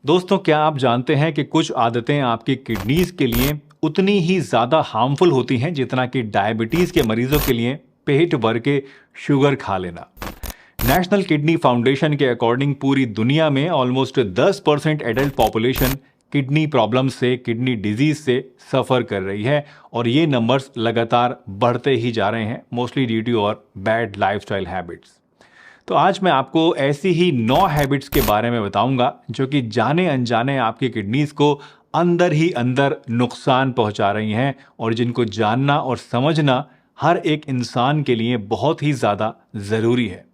दोस्तों, क्या आप जानते हैं कि कुछ आदतें आपकी किडनीज के लिए उतनी ही ज़्यादा हार्मफुल होती हैं जितना कि डायबिटीज़ के मरीजों के लिए पेट भर के शुगर खा लेना। नेशनल किडनी फाउंडेशन के अकॉर्डिंग पूरी दुनिया में almost 10% adult population kidney problem से, किडनी डिजीज से सफ़र कर रही है और ये नंबर्स लगातार बढ़ते ही जा रहे हैं, मोस्टली ड्यू टू और बैड लाइफस्टाइल हैबिट्स। तो आज मैं आपको ऐसी ही 9 हैबिट्स के बारे में बताऊंगा जो कि जाने अनजाने आपकी किडनीज को अंदर ही अंदर नुकसान पहुंचा रही हैं और जिनको जानना और समझना हर एक इंसान के लिए बहुत ही ज़्यादा ज़रूरी है,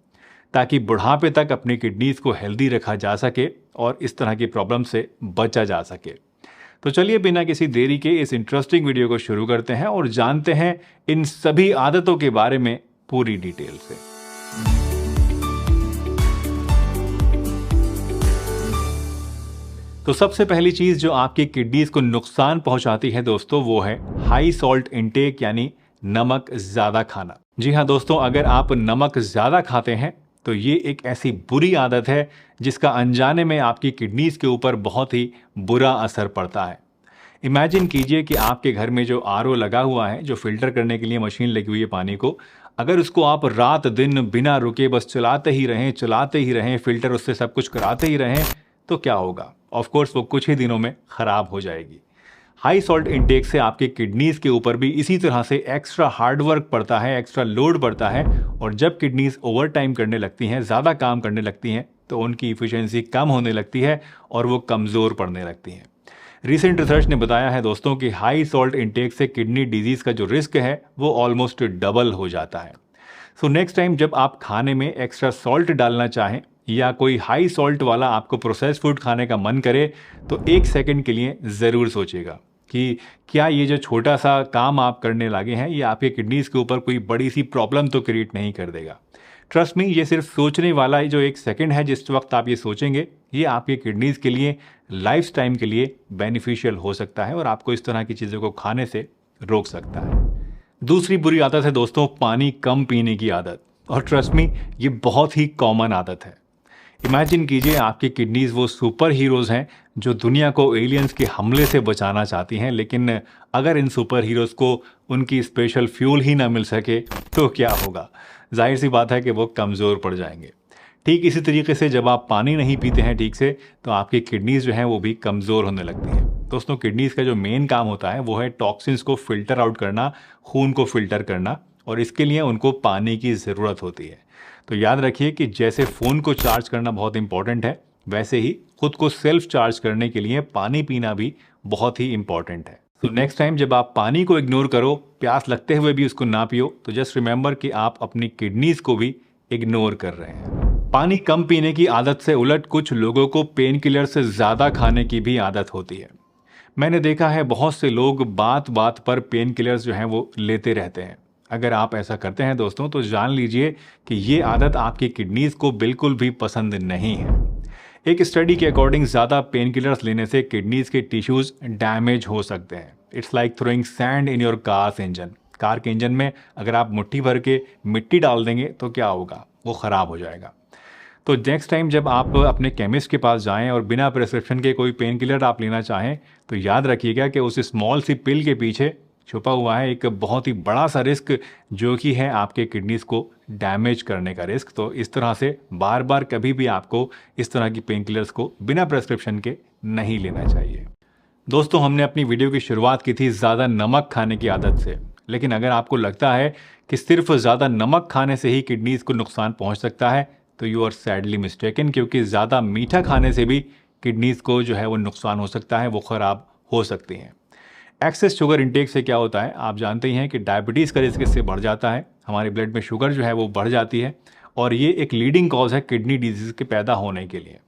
ताकि बुढ़ापे तक अपनी किडनीज को हेल्दी रखा जा सके और इस तरह की प्रॉब्लम से बचा जा सके। तो चलिए बिना किसी देरी के इस इंटरेस्टिंग वीडियो को शुरू करते हैं और जानते हैं इन सभी आदतों के बारे में पूरी डिटेल से। तो सबसे पहली चीज जो आपकी किडनीज को नुकसान पहुंचाती है दोस्तों, वो है हाई सॉल्ट इंटेक, यानी नमक ज्यादा खाना। जी हाँ दोस्तों, अगर आप नमक ज्यादा खाते हैं तो ये एक ऐसी बुरी आदत है जिसका अनजाने में आपकी किडनीज के ऊपर बहुत ही बुरा असर पड़ता है। इमेजिन कीजिए कि आपके घर में जो आरओ लगा हुआ है, जो फिल्टर करने के लिए मशीन लगी हुई है पानी को, अगर उसको आप रात दिन बिना रुके बस चलाते ही रहें, फिल्टर उससे सब कुछ कराते ही रहें, तो क्या होगा? ऑफ कोर्स वो कुछ ही दिनों में खराब हो जाएगी। हाई सॉल्ट इंटेक से आपके किडनीज के ऊपर भी इसी तरह से एक्स्ट्रा हार्ड वर्क पड़ता है, एक्स्ट्रा लोड पड़ता है और जब किडनीज ओवर टाइम करने लगती हैं, ज़्यादा काम करने लगती हैं, तो उनकी इफिशिएंसी कम होने लगती है और वो कमज़ोर पड़ने लगती हैं। रिसेंट रिसर्च ने बताया है दोस्तों कि हाई सॉल्ट इंटेक से किडनी डिजीज़ का जो रिस्क है वो ऑलमोस्ट डबल हो जाता है। सो नेक्स्ट टाइम जब आप खाने में एक्स्ट्रा सॉल्ट डालना चाहें या कोई हाई सॉल्ट वाला आपको प्रोसेस फूड खाने का मन करे, तो 1 सेकंड के लिए ज़रूर सोचिएगा कि क्या ये जो छोटा सा काम आप करने लगे हैं ये आपके किडनीज के ऊपर कोई बड़ी सी प्रॉब्लम तो क्रिएट नहीं कर देगा। ट्रस्ट मी, ये सिर्फ सोचने वाला जो 1 सेकंड है, जिस वक्त आप ये सोचेंगे, ये आपके किडनीज के लिए लाइफ टाइम के लिए बेनिफिशियल हो सकता है और आपको इस तरह की चीज़ों को खाने से रोक सकता है। दूसरी बुरी आदत है दोस्तों पानी कम पीने की आदत, और ट्रस्ट मी ये बहुत ही कॉमन आदत है। इमेजिन कीजिए आपकी किडनीज वो सुपर हीरोज़ हैं जो दुनिया को एलियंस के हमले से बचाना चाहती हैं, लेकिन अगर इन सुपर हीरोज़ को उनकी स्पेशल फ्यूल ही ना मिल सके तो क्या होगा? जाहिर सी बात है कि वो कमज़ोर पड़ जाएंगे। ठीक इसी तरीके से जब आप पानी नहीं पीते हैं ठीक से, तो आपकी किडनीज जो हैं वो भी कमज़ोर होने लगती हैं। दोस्तों, किडनीज का जो मेन काम होता है वो है टॉक्सिन्स को फिल्टर आउट करना, खून को फिल्टर करना, और इसके लिए उनको पानी की ज़रूरत होती है। तो याद रखिए कि जैसे फ़ोन को चार्ज करना बहुत इंपॉर्टेंट है, वैसे ही खुद को सेल्फ चार्ज करने के लिए पानी पीना भी बहुत ही इंपॉर्टेंट है। तो नेक्स्ट टाइम जब आप पानी को इग्नोर करो, प्यास लगते हुए भी उसको ना पियो, तो जस्ट रिमेंबर कि आप अपनी किडनीज को भी इग्नोर कर रहे हैं। पानी कम पीने की आदत से उलट कुछ लोगों को पेन किलर से ज़्यादा खाने की भी आदत होती है। मैंने देखा है बहुत से लोग बात बात पर पेन किलर्स जो हैं वो लेते रहते हैं। अगर आप ऐसा करते हैं दोस्तों, तो जान लीजिए कि ये आदत आपकी किडनीज को बिल्कुल भी पसंद नहीं है। एक स्टडी के अकॉर्डिंग ज़्यादा पेन किलर्स लेने से किडनीज के टिश्यूज डैमेज हो सकते हैं। It's like throwing sand in your cars engine. Car के इंजन में अगर आप मुट्ठी भर के मिट्टी डाल देंगे तो क्या होगा? वो ख़राब हो जाएगा। तो नेक्स्ट टाइम जब आप अपने केमिस्ट के पास जाएं और बिना प्रिस्क्रिप्शन के कोई पेन किलर आप लेना चाहें, तो याद रखिएगा कि उस स्मॉल सी पिल के पीछे छुपा हुआ है एक बहुत ही बड़ा सा रिस्क, जो कि है आपके किडनीज को डैमेज करने का रिस्क। तो इस तरह से बार बार कभी भी आपको इस तरह की पेन किलर्स को बिना प्रिस्क्रिप्शन के नहीं लेना चाहिए। दोस्तों, हमने अपनी वीडियो की शुरुआत की थी ज़्यादा नमक खाने की आदत से, लेकिन अगर आपको लगता है कि सिर्फ ज़्यादा नमक खाने से ही किडनीज को नुकसान पहुँच सकता है, तो यू आर सैडली मिस्टेकन, क्योंकि ज़्यादा मीठा खाने से भी किडनीज को जो है वो नुकसान हो सकता है, वो ख़राब हो सकती हैं। एक्सेस शुगर इंटेक से क्या होता है, आप जानते ही हैं कि डायबिटीज़ का रिस्क इससे बढ़ जाता है। हमारे ब्लड में शुगर जो है वो बढ़ जाती है और ये एक लीडिंग कॉज है किडनी डिजीज़ के पैदा होने के लिए।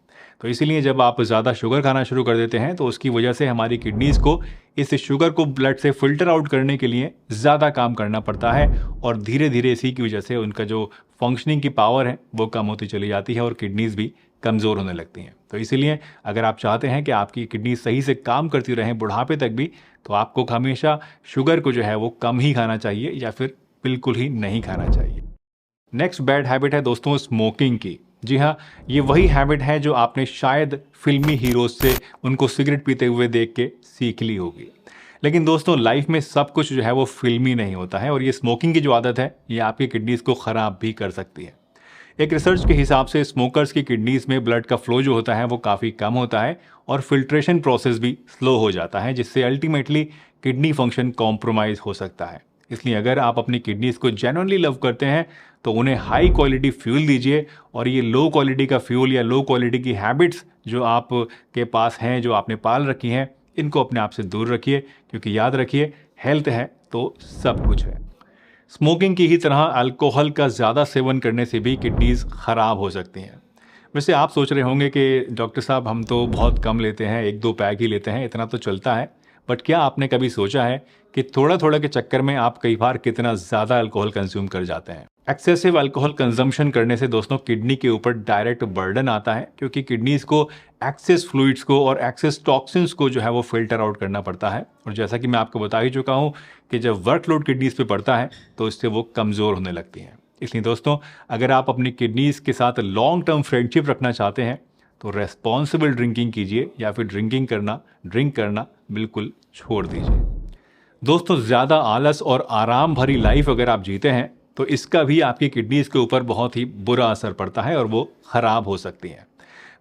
तो इसीलिए जब आप ज़्यादा शुगर खाना शुरू कर देते हैं तो उसकी वजह से हमारी किडनीज़ को इस शुगर को ब्लड से फिल्टर आउट करने के लिए ज़्यादा काम करना पड़ता है और धीरे धीरे इसी की वजह से उनका जो फंक्शनिंग की पावर है वो कम होती चली जाती है और किडनीज़ भी कमज़ोर होने लगती हैं। तो इसीलिए अगर आप चाहते हैं कि आपकी किडनी सही से काम करती रहें बुढ़ापे तक भी, तो आपको हमेशा शुगर को जो है वो कम ही खाना चाहिए या फिर बिल्कुल ही नहीं खाना चाहिए। नेक्स्ट बैड हैबिट है दोस्तों स्मोकिंग की। जी हाँ, ये वही हैबिट है जो आपने शायद फिल्मी हीरोज से उनको सिगरेट पीते हुए देख के सीख ली होगी। लेकिन दोस्तों, लाइफ में सब कुछ जो है वो फिल्मी नहीं होता है, और ये स्मोकिंग की जो आदत है ये आपकी किडनीज को ख़राब भी कर सकती है। एक रिसर्च के हिसाब से स्मोकर्स की किडनीज में ब्लड का फ्लो जो होता है वो काफ़ी कम होता है, और फिल्ट्रेशन प्रोसेस भी स्लो हो जाता है, जिससे अल्टीमेटली किडनी फंक्शन कॉम्प्रोमाइज़ हो सकता है। इसलिए अगर आप अपनी किडनीज को जेन्युइनली लव करते हैं तो उन्हें हाई क्वालिटी फ्यूल दीजिए, और ये लो क्वालिटी का फ्यूल या लो क्वालिटी की हैबिट्स जो आप के पास हैं, जो आपने पाल रखी हैं, इनको अपने आप से दूर रखिए, क्योंकि याद रखिए, हेल्थ है तो सब कुछ है। स्मोकिंग की ही तरह अल्कोहल का ज़्यादा सेवन करने से भी किडनीज ख़राब हो सकती हैं। वैसे आप सोच रहे होंगे कि डॉक्टर साहब, हम तो बहुत कम लेते हैं, 1-2 पैक ही लेते हैं, इतना तो चलता है। बट क्या आपने कभी सोचा है कि थोड़ा थोड़ा के चक्कर में आप कई बार कितना ज़्यादा अल्कोहल कंज्यूम कर जाते हैं? एक्सेसिव अल्कोहल कंजम्पशन करने से दोस्तों किडनी के ऊपर डायरेक्ट बर्डन आता है, क्योंकि किडनीज को एक्सेस फ्लूइड्स को और एक्सेस टॉक्सिन्स को जो है वो फिल्टर आउट करना पड़ता है। और जैसा कि मैं आपको बता ही चुका हूँ कि जब वर्कलोड किडनीज पे पड़ता है तो इससे वो कमज़ोर होने लगती हैं। इसलिए दोस्तों, अगर आप अपनी किडनीज के साथ लॉन्ग टर्म फ्रेंडशिप रखना चाहते हैं तो रेस्पॉन्सिबल ड्रिंकिंग कीजिए, या फिर ड्रिंक करना बिल्कुल छोड़ दीजिए। दोस्तों, ज़्यादा आलस और आराम भरी लाइफ अगर आप जीते हैं तो इसका भी आपकी किडनीज के ऊपर बहुत ही बुरा असर पड़ता है, और वो ख़राब हो सकती हैं।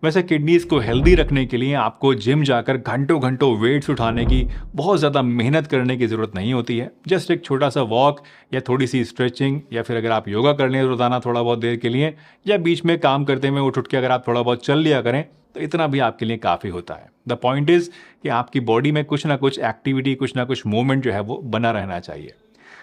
वैसे किडनीज को हेल्दी रखने के लिए आपको जिम जाकर घंटों घंटों वेट्स उठाने की, बहुत ज़्यादा मेहनत करने की ज़रूरत नहीं होती है। जस्ट एक छोटा सा वॉक या थोड़ी सी स्ट्रेचिंग, या फिर अगर आप योगा कर लें रोज़ाना थोड़ा बहुत देर के लिए, या बीच में काम करते हुए उठ के अगर आप थोड़ा बहुत चल लिया करें, तो इतना भी आपके लिए काफ़ी होता है। द पॉइंट इज़ कि आपकी बॉडी में कुछ ना कुछ एक्टिविटी, कुछ ना कुछ मूवमेंट जो है वो बना रहना चाहिए।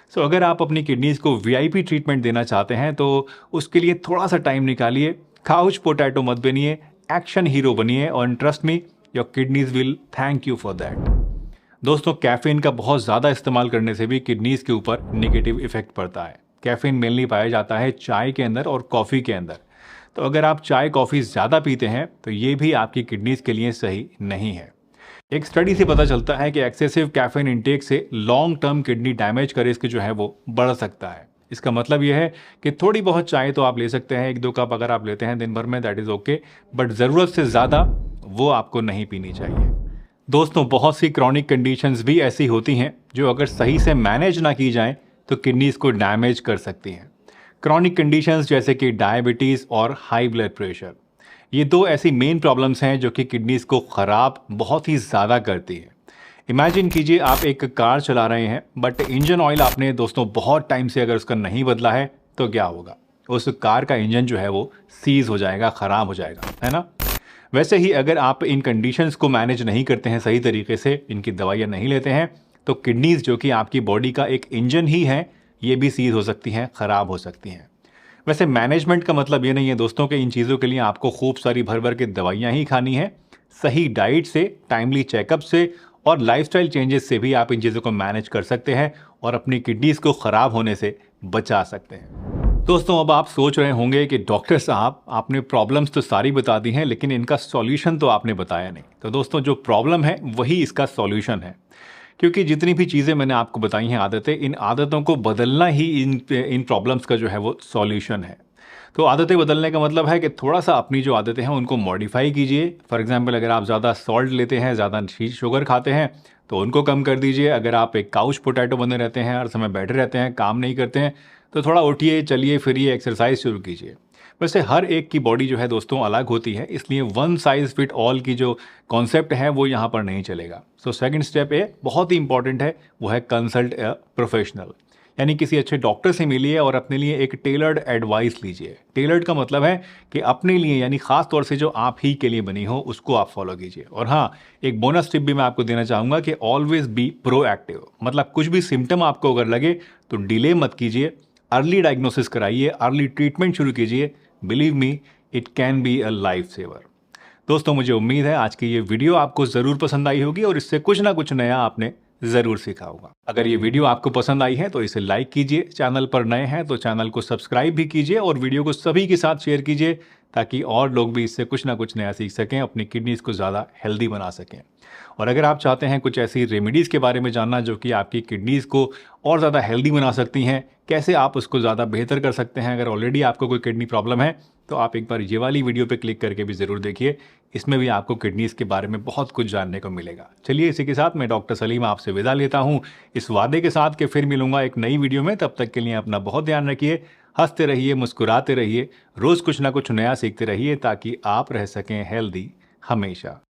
सो अगर आप अपनी किडनीज को वीआईपी ट्रीटमेंट देना चाहते हैं तो उसके लिए थोड़ा सा टाइम निकालिए, काउच पोटैटो मत बनिए, एक्शन हीरो बनिए, और trust me, your kidneys will thank you for that. दोस्तों, कैफीन का बहुत ज़्यादा इस्तेमाल करने से भी किडनीज के ऊपर नेगेटिव इफेक्ट पड़ता है। कैफीन मेनली पाया जाता है चाय के अंदर और कॉफ़ी के अंदर। तो अगर आप चाय कॉफ़ी ज़्यादा पीते हैं तो ये भी आपकी किडनीज के लिए सही नहीं है। एक स्टडी से पता चलता है कि एक्सेसिव कैफीन इंटेक से लॉन्ग टर्म किडनी डैमेज का रिस्क जो है वो बढ़ सकता है। इसका मतलब यह है कि थोड़ी बहुत चाय तो आप ले सकते हैं, 1-2 कप अगर आप लेते हैं दिन भर में, दैट इज़ ओके, बट ज़रूरत से ज़्यादा वो आपको नहीं पीनी चाहिए। दोस्तों, बहुत सी क्रॉनिक कंडीशंस भी ऐसी होती हैं जो अगर सही से मैनेज ना की जाएं तो किडनीज को डैमेज कर सकती हैं। क्रॉनिक कंडीशंस जैसे कि डायबिटीज़ और हाई ब्लड प्रेशर, ये 2 ऐसी मेन प्रॉब्लम्स हैं जो कि किडनीज को ख़राब बहुत ही ज़्यादा करती है। इमेजिन कीजिए, आप एक कार चला रहे हैं, बट इंजन ऑयल आपने दोस्तों बहुत टाइम से अगर उसका नहीं बदला है तो क्या होगा? उस कार का इंजन जो है वो सीज हो जाएगा, ख़राब हो जाएगा, है ना? वैसे ही अगर आप इन कंडीशंस को मैनेज नहीं करते हैं सही तरीके से, इनकी दवाइयाँ नहीं लेते हैं, तो किडनीज जो कि आपकी बॉडी का एक इंजन ही है, ये भी सीज हो सकती हैं, ख़राब हो सकती हैं। वैसे मैनेजमेंट का मतलब ये नहीं है दोस्तों कि इन चीज़ों के लिए आपको खूब सारी भर भर के दवाइयाँ ही खानी हैं। सही डाइट से, टाइमली चेकअप से और लाइफस्टाइल चेंजेस से भी आप इन चीज़ों को मैनेज कर सकते हैं और अपनी किडनीज को ख़राब होने से बचा सकते हैं। दोस्तों, अब आप सोच रहे होंगे कि डॉक्टर साहब, आपने प्रॉब्लम्स तो सारी बता दी हैं, लेकिन इनका सॉल्यूशन तो आपने बताया नहीं। तो दोस्तों, जो प्रॉब्लम है वही इसका सॉल्यूशन है, क्योंकि जितनी भी चीज़ें मैंने आपको बताई हैं आदतें, इन आदतों को बदलना ही इन प्रॉब्लम्स का जो है वो सॉल्यूशन है। तो आदतें बदलने का मतलब है कि थोड़ा सा अपनी जो आदतें हैं उनको मॉडिफाई कीजिए। फॉर एग्जांपल, अगर आप ज़्यादा सॉल्ट लेते हैं, ज़्यादा शुगर खाते हैं, तो उनको कम कर दीजिए। अगर आप एक काउच पोटैटो बने रहते हैं, हर समय बैठे रहते हैं, काम नहीं करते हैं, तो थोड़ा उठिए, चलिए फिरिए, एक्सरसाइज शुरू कीजिए। वैसे हर एक की बॉडी जो है दोस्तों अलग होती है, इसलिए वन साइज फिट ऑल की जो कॉन्सेप्ट है वो यहाँ पर नहीं चलेगा। सो सेकंड स्टेप बहुत ही इंपॉर्टेंट है, वो है कंसल्ट अ प्रोफेशनल, यानी किसी अच्छे डॉक्टर से मिलिए और अपने लिए एक टेलर्ड एडवाइस लीजिए। टेलर्ड का मतलब है कि अपने लिए, यानी खास तौर से जो आप ही के लिए बनी हो, उसको आप फॉलो कीजिए। और हाँ, एक बोनस टिप भी मैं आपको देना चाहूँगा कि ऑलवेज बी प्रोएक्टिव, मतलब कुछ भी सिम्टम आपको अगर लगे तो डिले मत कीजिए, अर्ली डायग्नोसिस कराइए, अर्ली ट्रीटमेंट शुरू कीजिए। Believe me, it can be a life saver. दोस्तों, मुझे उम्मीद है आज की ये वीडियो आपको ज़रूर पसंद आई होगी और इससे कुछ ना कुछ नया आपने ज़रूर सीखा होगा। अगर ये वीडियो आपको पसंद आई है तो इसे लाइक कीजिए, चैनल पर नए हैं तो चैनल को सब्सक्राइब भी कीजिए और वीडियो को सभी के साथ शेयर कीजिए, ताकि और लोग भी इससे कुछ ना कुछ नया सीख सकें, अपनी किडनीज को ज़्यादा हेल्दी बना सकें। और अगर आप चाहते हैं कुछ ऐसी रेमेडीज़ के बारे में जानना जो कि आपकी किडनीज़ को और ज़्यादा हेल्दी बना सकती हैं, कैसे आप उसको ज़्यादा बेहतर कर सकते हैं, अगर ऑलरेडी आपको कोई किडनी प्रॉब्लम है तो आप एक बार ये वाली वीडियो पे क्लिक करके भी ज़रूर देखिए। इसमें भी आपको किडनीज़ के बारे में बहुत कुछ जानने को मिलेगा। चलिए इसी के साथ मैं डॉक्टर सलीम आपसे विदा लेता हूँ, इस वादे के साथ कि फिर मिलूंगा एक नई वीडियो में। तब तक के लिए अपना बहुत ध्यान रखिए, हंसते रहिए, मुस्कुराते रहिए, रोज़ कुछ ना कुछ नया सीखते रहिए ताकि आप रह सकें हेल्दी हमेशा।